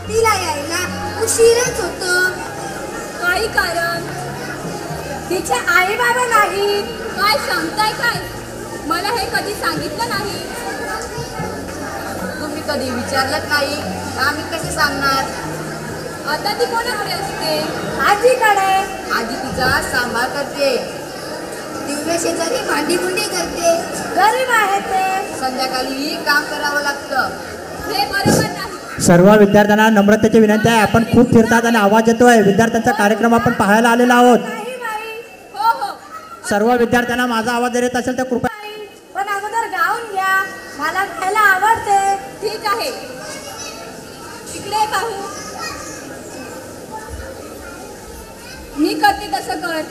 तिला यायला उशीरच होतो. काही कारण? तिचे आई बाबा नाही. काय सांगताय काय? मला हे कधी सांगितलं नाही. तुम्ही कधी विचारलंच नाही, आम्ही कसे सांगणार? आता ती कोणाकडे असते? आजीकडे. आजी तिचा सांभाळ करते. दिव्य शेजारी भांडी करते. गरीब आहे ते. संध्याकाळी काम करावं लागतं. हे बरोबर नाही. सर्व विद्यार्थ्यांना नम्रतेची विनंती आहे. आपण खूप फिरतात आणि आवाज येतोय. विद्यार्थ्यांचा कार्यक्रम आपण पाहायला आलेलो आहोत. हो हो. सर्व विद्यार्थ्यांना माझा आवाज येत असेल तर कृपया. पण अगोदर गाऊन घ्या. मला गायला आवडते. ठीक आहे, इकडे पाहू. मी करते तसं कर.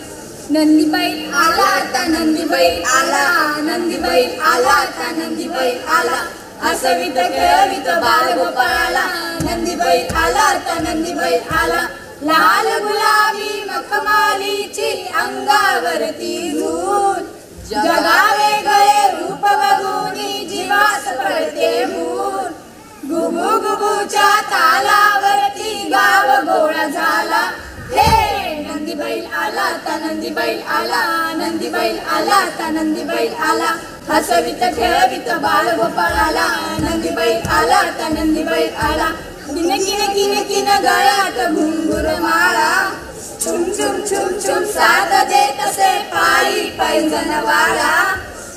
नंदीबाई आला आता, नंदीबाई आला, नंदीबाई आला आता, नंदीबाई आला. हसवित खेळवित बालगोपाळाला, नंदीबाई आला आता, नंदीबाई आला. लाल गुलाबी मखमालीची अंगावरती झूल, जगावे गळे रूप बघूनी जीवास पडते भूल. गुबू गुबूच्या तालावरती गाव गोळा झाला. हे नंदीबाई आला आता, नंदीबाई आला, नंदीबाई आला आता, नंदीबाई आला. हसवित खेळवित बालगोपाळाला, नंदीबाई आला आता, नंदीबाई आला. किन किन किन किन गळ्यात घुंगुर माळा, छुम छुम छुम छुम साथ देत असे पायी पैंजण वाळा.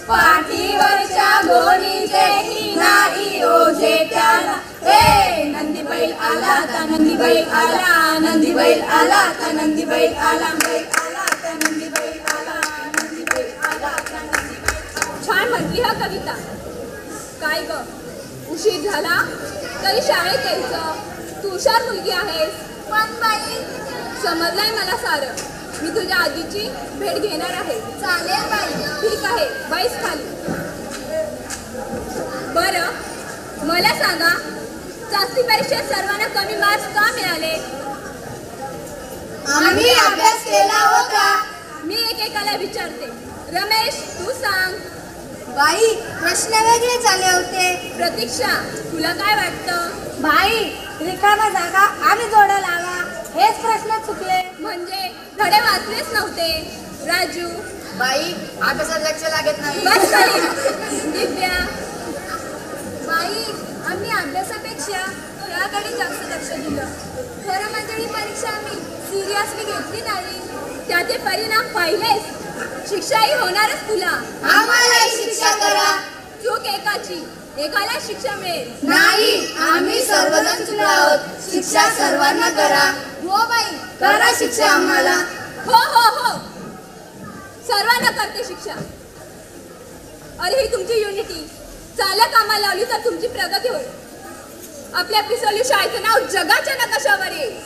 पाठीवरच्या गोणीचे ही नाही ओझे त्याला. हे नंदीबाई आला आता, नंदीबाई आला, नंदीबाई आला आता, नंदीबाई आला. नंदीबाई आला, नंदीबाई आला, नंदीबाई. छान म्हटली हा कविता. काय ग, उशीर झाला तरी शाळेत यायचं. तू हुशार मुलगी आहेस. पण बाई, समजलंय मला सारं. मी तुझ्या आजीची भेट घेणार आहे. चालेल बाई. ठीक आहे, बैस खाली. बरं, मला सांगा, चाचणी परीक्षेत सर्वांना कमी मार्क्स का मिळाले? आम्ही अभ्यास केला होता. मी एकेकाला विचारते. रमेश, तू सांग. बाई, प्रश्न वेगळे झाले होते. प्रतीक्षा, तुला काय वाटतं? बाई, रिकामा जागा आणि जोडा लावा. हेच प्रश्न चुकले. म्हणजे धडे वाचलेच नव्हते. राजू, बाई, अभ्यासात लक्ष लागत नाही. बस खाली. दिव्या, बाई, आम्ही अभ्यासापेक्षा त्याकडे जास्त लक्ष दिलं. खरं म्हणजे ही परीक्षा आम्ही सिरियसली घेतली नाही. त्याचे परिणाम पाहिलेस. शिक्षाही होणारच तुला. आम्हाला शिक्षा करा. चूक एकाची, एकाला शिक्षा मिळेल. नाही, आम्ही सर्वजण चुकलो आहोत. शिक्षा सर्वांना करा. हो बाई, करा शिक्षा आम्हाला. हो हो हो, सर्वांना करते शिक्षा. अरे, ही तुमची युनिटी चाल्या कामाला लावली तर तुमची प्रगती होईल. आपल्या पिसवली शाळेचं नाव जगाच्या नकाशावर येईल.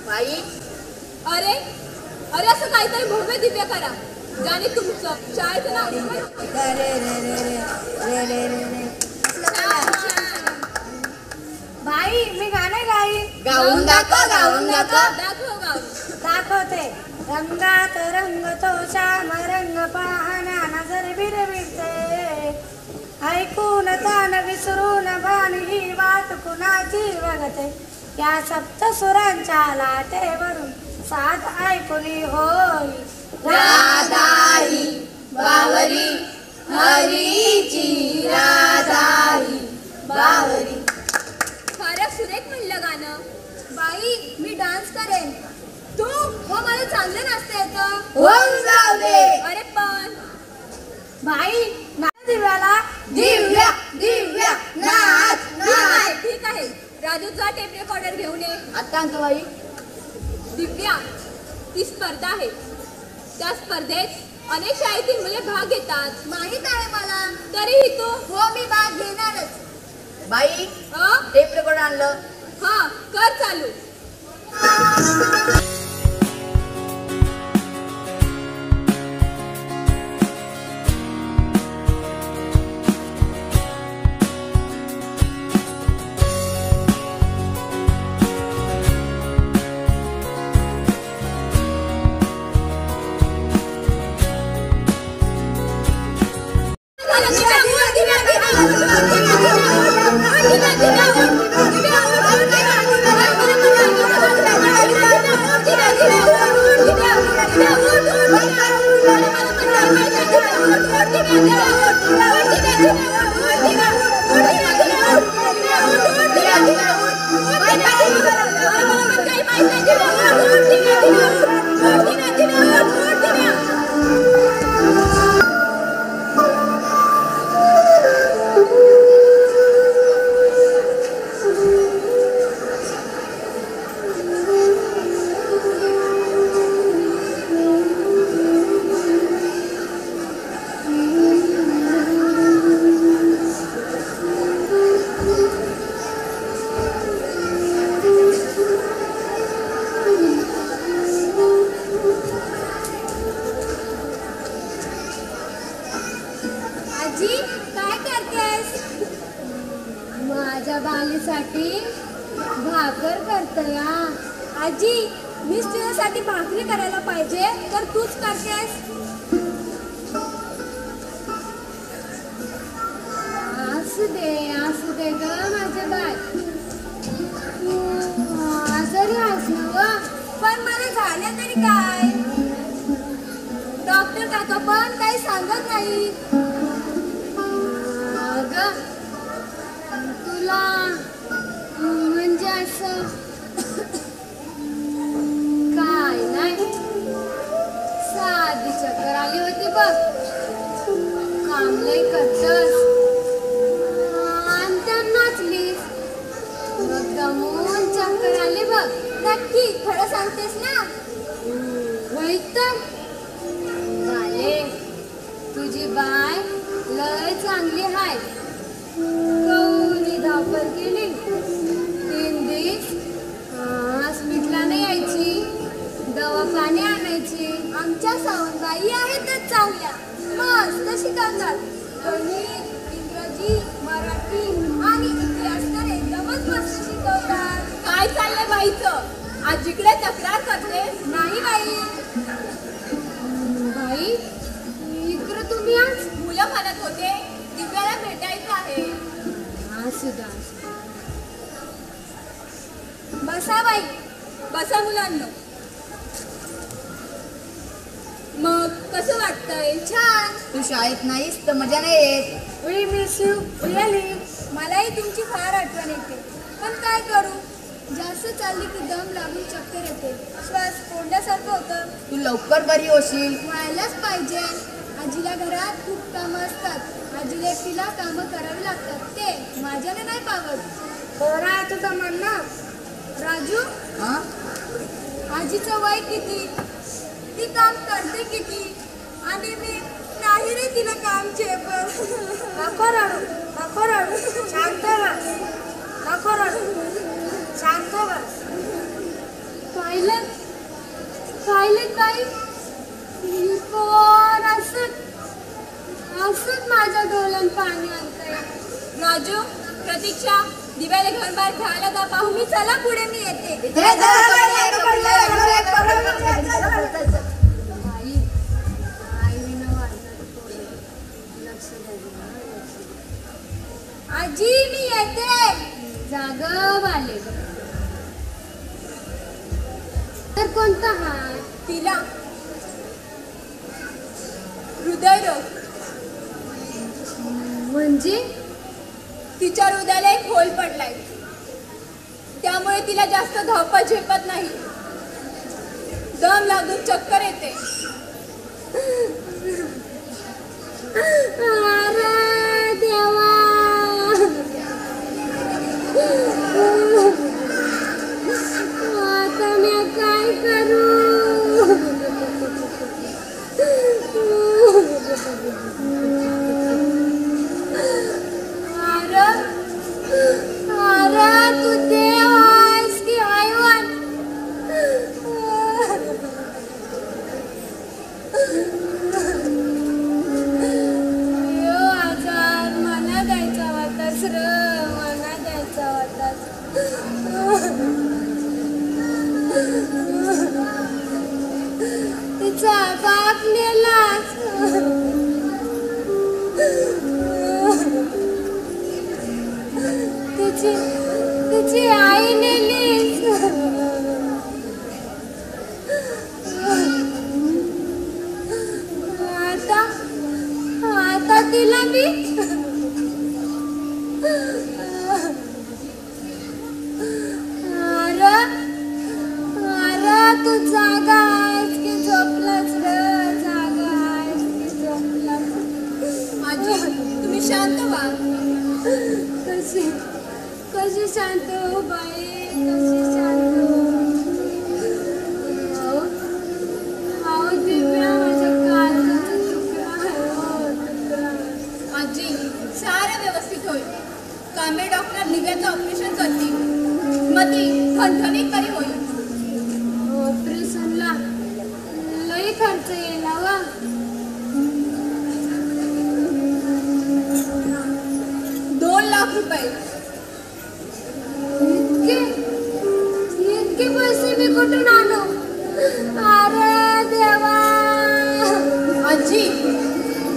बाई, अरे अरे, असं काहीतरी भव्य दिव्य करा ज्याने तुमचं शाळेचं नाव. बाई, मी गाणं गाईन. गाऊन दाखव, गाऊन दाखव. दाखवते. रंगात रंगतो श्याम रंग पाहण्या नजर बिरबिरते. ऐकून तान विसरून भान ही वाट कुणाची बघते. या सप्त सुरांच्या लाटेवरून साथ ऐकूनी होई. राधाई बावरी हरीची, राधाई बावरी. फारच सुरेख म्हणलं गाणं. बाई, मी डान्स करेन. तू? हो, मला चांगलं नाचता येतं. होऊन जाऊ दे. अरे पण बाई, नाच दिव्याला. दिव्या दिव्या नाच नाच. ठीक आहे. राजूचा टेप रेकॉर्डर घेऊन ये. आता आणतो बाई. दिव्या, ती स्पर्धा आहे. त्या स्पर्धेत अनेक शाळेतील मुले भाग घेतात. माहित आहे मला. तरीही तू हो, मी भाग घेणारच. बाई अ? टेप रेकॉर्ड आणलं. हा, कर चालू. आजी, काय करतेस? माझ्या बालीसाठी भाकर करतोय. आजी, मीच तुझ्यासाठी भाकरी करायला पाहिजे तर तूच करतेस. असू दे ग माझे बाय. आजारी आहेस ना व? पण मला झालं तरी काय? डॉक्टर काका पण काही सांगत नाही. अगं, तुला म्हणजे असं काय नाही, साधी चक्कर आली होती बघ. काम लय करतस आणि त्या नाचलीस, मग दमून चक्कर आली बघ. नक्की खरं सांगतेस ना? होय तर झाले. तुझी बाय लय चांगली आहे. कौनी धावपळ केली. 3 दिवस हॉस्पिटलला नाही यायची, दवाखाने आणायची. आमच्या सावंतबाई आहेतच चांगल्या, मस्त शिकवतात. गणित, इंग्रजी, मराठी आणि इतिहास तर एकदमच मस्त शिकवतात. काय चाललंय बाईचं? आजीकडे तक्रार करते. नाही बाई. बाई, इकडं तुम्ही आज? मुलं म्हणत होते दिव्याला भेटायचं आहे. असू द्या. बसा बाई. बसा मुलांना. मग कसं वाटतंय? छान. तू शाळेत नाहीस तर मजा नाही येत. We miss you, really. मलाही तुमची फार आठवण येते, पण काय करू, जास्त चालली की दम लागून चक्कर येते, श्वास कोंडल्यासारखं होतं. तू लवकर बरी होशील. व्हायलाच पाहिजे. आजीला घरात खूप कामं असतात. आजीला एकटीला कामं करावी लागतात, ते माझ्याने नाही पावत. बरं आहे तुझं म्हणणं. राजू, हा? आजीचं वय किती, ती काम करते किती, आणि मी नाही रे तिला काम झेपत. नको रडू, शांत बस. नको रडू, शांत बस. पाहिलं ताई, कोण असत माझ्या डोळ्यात पाणी आणतंय. राजू, प्रतीक्षा, दिव्याला घर बाहेर खेळायला जा पाहू. मी चला पुढे, मी येते. आजी, मी येते. जागं वाले. तर कोणता हाय? तिला हृदयरोग. म्हणजे तिच्या हृदयाला एक होल पडलाय, त्यामुळे तिला जास्त धावपळ झेपत नाही. दम लागून चक्कर येते. अरे देवा, आता मी काय करू? अरे अरे तू देव आहेस की हैवान? अयो आजार मना द्यायचा होतास र, मना द्यायचा होतास. तिचा बाप नेलास. तिची आई नेलीस. आता तिला मी अरे अरे तू जागा आहेस की झोपलास रे? जागा आहेस की झोपलास? आजी तुम्ही शांत व्हा. कशी कशी शांत हो बाई, कशी शांत हो. अहो दिव्या माझ्या काळजाचा तुकडा आहे हो, तुकडा. आजी सारं व्यवस्थित होईल. कांबळे डॉक्टर दिव्याचं ऑपरेशन करतील. मग ती ठणठणीत बरी होईल. ऑपरेशनला लई खर्च येईल हवा. 2 लाख रुपये. इतके पैसे मी कुठून आणू? अरे देवा. आजी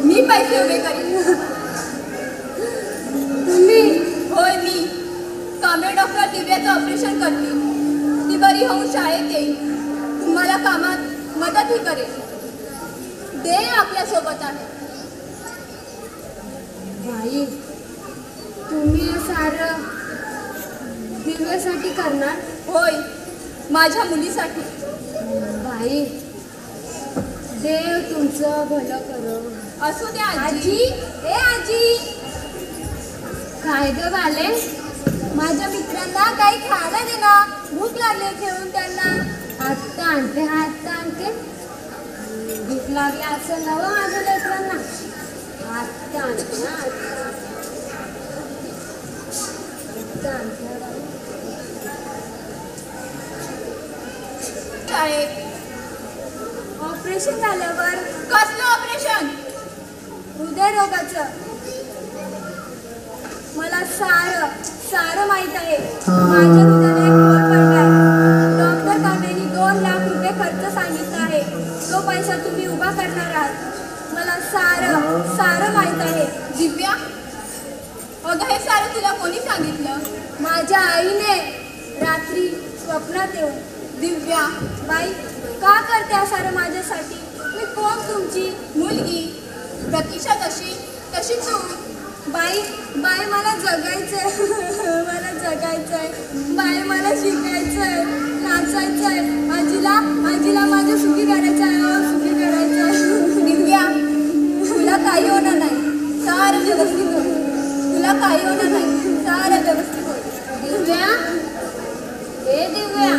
मी पैसे उभे करीन. तुम्ही? होय मी. कांबळे डॉक्टर दिव्याचं ऑपरेशन करतील. ती बरी होऊन शाळेत येईल. तुम्हाला कामात मदतही करेल. देव आपल्या सोबत आहे. बाई तुम्ही हे सारं दिव्यासाठी करणार? होय माझ्या मुलीसाठी. बाई देव तुमचं भलं करो. असू द्या आजी. आजी ए आजी. काय ग बाले? माझ्या मित्रांना काही खायला दे ना, भूक लागली खेळून त्यांना. आत्ता आणते आत्ता आणते. भूक लागली असं नवं माझ्या लेकरांना. आत्ता आणते ना आत्ता आणते. शाळेत ऑपरेशन झाल्यावर कसलं ऑपरेशन? हृदयरोगाचं. मला सारं सारं माहित आहे. माझ्या हृदयाला एक होल पडलाय. डॉक्टर कांबळेंनी 2 लाख रुपये खर्च सांगितला आहे. तो पैसा तुम्ही उभा करणार आहात. मला सारं सारं माहित आहे. दिव्या अगं हे सारं तुला कोणी सांगितलं? माझ्या आईने रात्री स्वप्नात येऊन. दिव्या बाई का करते हा सारं माझ्यासाठी? मी कोण तुमची? मुलगी. प्रतीक्षा जशी तशी तू. बाई बाई मला जगायचंय. मला जगायचंय. बाई मला शिकायचंय, नाचायचंय. आजीला माझ्या सुखी करायचं आहे. सुखी करायचं आहे. दिव्या तुला काही होणार नाही. सारं व्यवस्थित होईल. तुला काही होणार नाही. सारं व्यवस्थित होईल. दिव्या ए दिव्या.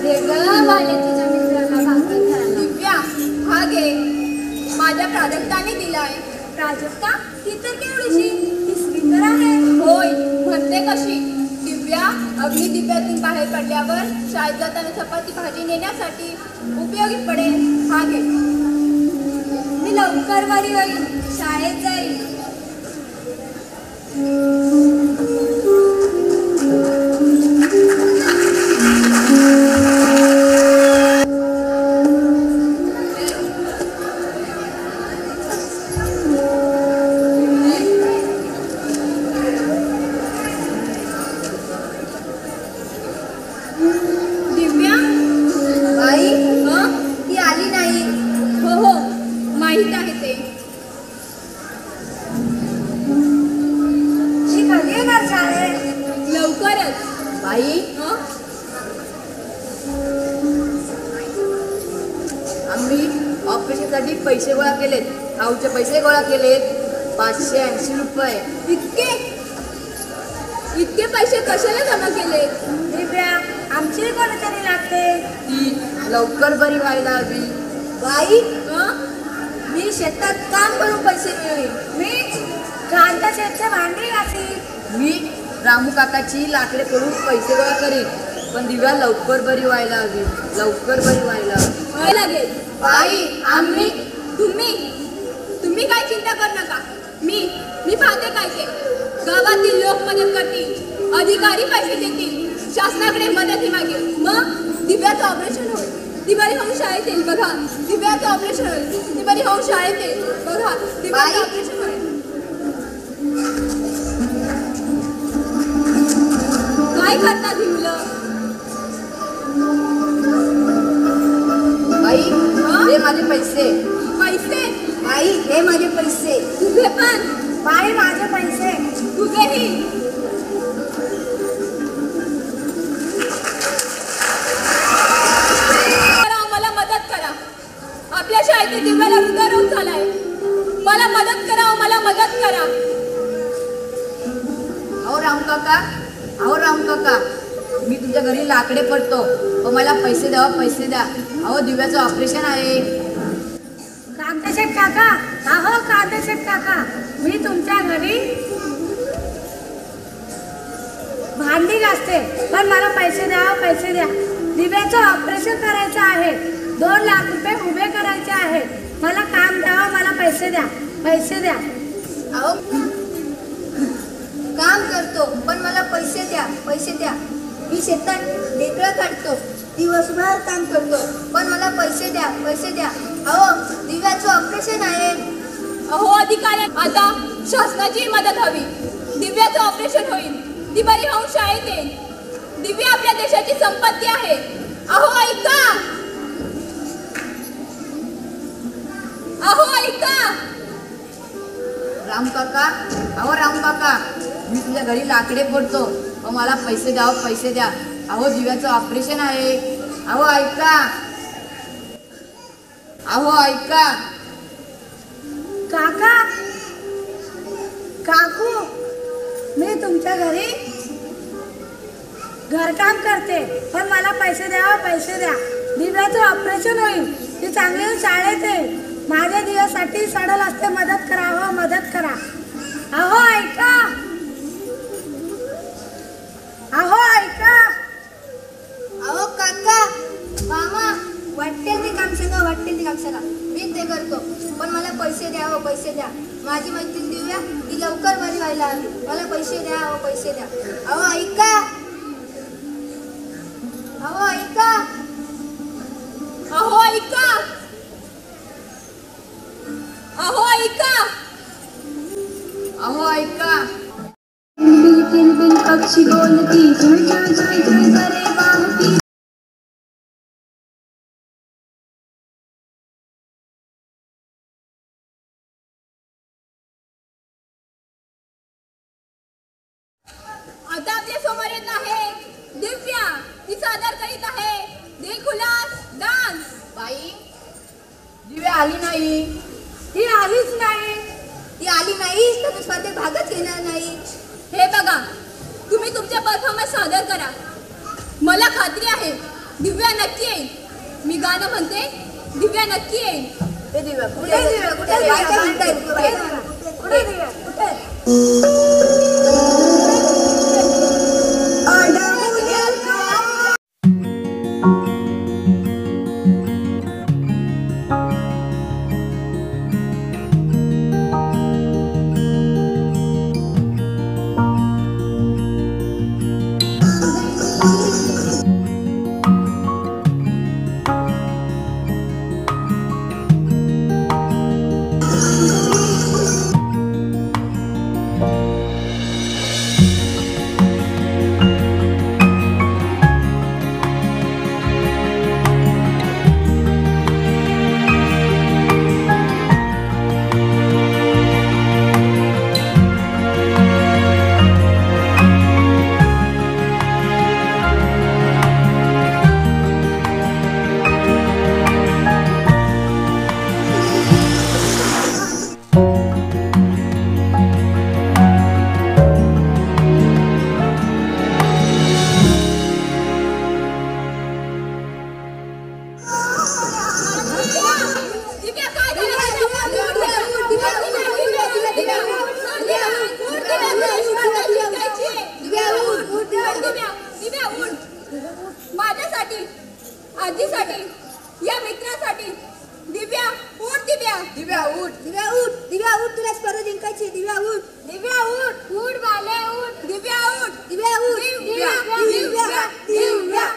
दे ग बाले तुझ्या मित्राला भाकर खायला. दिव्या हा घे. माझ्या प्राजक्ताने दिलाय. प्राजक्ता ती तर केवढीशी? ती स्वीटर आहे. होय म्हणते कशी? दिव्या अग्नी दिव्यातून बाहेर पडल्यावर शाळेत जाताना चपाती भाजी नेण्यासाठी उपयोगी पडेल. हा घे. मी लवकर बरी होईल. शाळेत जाईल. दिव्या बाई हं? ती आली नाही. हो हो माहीत आहे ते. ती कधी येणार शाळेत? लवकरच. बाई हं? आम्ही ऑपरेशनसाठी पैसे गोळा केलेत. खाऊचे पैसे गोळा केलेत 580 रुपये. इतके पैसे कशाला जमा केले? दिव्या आमची कोणतरी लागते. ती लवकर बरी व्हायला हवी. बाई हं? मी शेतात काम करून पैसे मिळवीन. मी कांदा शेतचे भांडी घासीन. मी रामू काकाची लाकडे पडून पैसे गोळा करीन. पण दिव्या लवकर बरी व्हायला हवी, लवकर बरी व्हायला हवी. व्हायला लागेल. बाई आम्ही तुम्ही काय चिंता करू नका. मी पाहते काय ते. गावातील लोक मदत करतील, अधिकारी पैसे देतील, शासनाकडे मदत मागेल. मग दिव्याचं ऑपरेशन होईल. दिवाळी होऊन शाळेत येईल बघा. दिव्याचं ऑपरेशन होईल. दिवाळी होऊन शाळेत येईल बघा. दिव्याचं ऑपरेशन होईल. काय करतात ही मुलं? बाई हे माझे पैसे. पैसे? बाई हे माझे पैसे. तुझे पण? बाई माझे पैसे. तुझेही? मला मदत करा. आपल्या शाळेत दिव्याला हृदयरोग झालाय. मला मदत करा, मला मदत करा. अहो राम काका मी तुमच्या घरी लाकडे पडतो. मला पैसे द्या, पैसे द्या. अहो दिव्याचं ऑपरेशन आहे. कांदेशेठ काका, अहो कांदेशेठ काका, मी तुमच्या घरी भांडी घासते, पण मला पैसे द्या, पैसे द्या. दिव्याचं ऑपरेशन करायचं आहे. 2 लाख रुपये उभे करायचे आहे. मला काम द्यावं, मला पैसे द्या, पैसे द्या. अहो काम करतो पण मला पैसे द्या, पैसे द्या. मी शेतात ढेकळं काढतो, दिवसभर काम करतो, पण मला पैसे द्या, पैसे द्या. अहो दिव्याचं ऑपरेशन आहे. अहो अधिकारी, आता शासनाची मदत हवी. दिव्याचं ऑपरेशन होईल. दिवाळी होऊन शाळेत येईल. दिव्या आपल्या देशाची संपत्ती आहे. अहो ऐका, अहो ऐका. राम काका मी तुझ्या घरी लाकडे पडतो. मला पैसे द्या, पैसे द्या. अहो दिव्याचं ऑपरेशन आहे. अहो ऐका, अहो ऐका. काका, काकू, मी तुमच्या घरी घरकाम करते, पण मला पैसे द्या, पैसे द्या. दिव्याचं ऑपरेशन होईल. ती चांगली शाळेत येईल. माझ्या दिव्यासाठी सडल असते. मदत करा, हो मदत करा. अहो ऐका, अहो ऐका. अहो काका, मामा, वाटेल ते काम सांगा, वाटेल ते काम सांगा. मी ते करतो, पण मला पैसे द्या, हो पैसे द्या. माझी मैत्रीण दिव्या ती लवकर बरी व्हायला हवी. मला पैसे द्या, हो पैसे द्या. अहो ऐका, अहो ऐका, अहो ऐका, अहो ऐका, अहो ऐका. किलबिल पक्षी बोलती, जय जय जय जय करे वाहती. आता आपल्या समोर येत आहे दिव्या. ती सादर करीत आहे दिलखुलास डान्स. बाई दिव्या आली नाही. ती आलीच नाही. ती आली नाही तर मी स्पर्धेत भागच घेणार नाही. हे बघा, तुम्ही तुमचे परफॉर्मन्स सादर करा. मला खात्री आहे दिव्या नक्की येईल. मी गाणं म्हणते, दिव्या नक्की येईल. ते दिव्या कुठे दिव्या, कुठे दिव्या, काय म्हणताय? कुठे दिव्या, कुठे? माझ्यासाठी, आजीसाठी, या मित्रासाठी. दिव्या उठ दिव्या. दिव्या उठ. दिव्या उठ, दिव्या उठ, तुला स्पर्धा जिंकायची. दिव्या उठ, दिव्या उठ, उठ बाले उठ. दिव्या उठ. दिव्या उठ, दिव्या, दिव्या, दिव्या, दिव्या.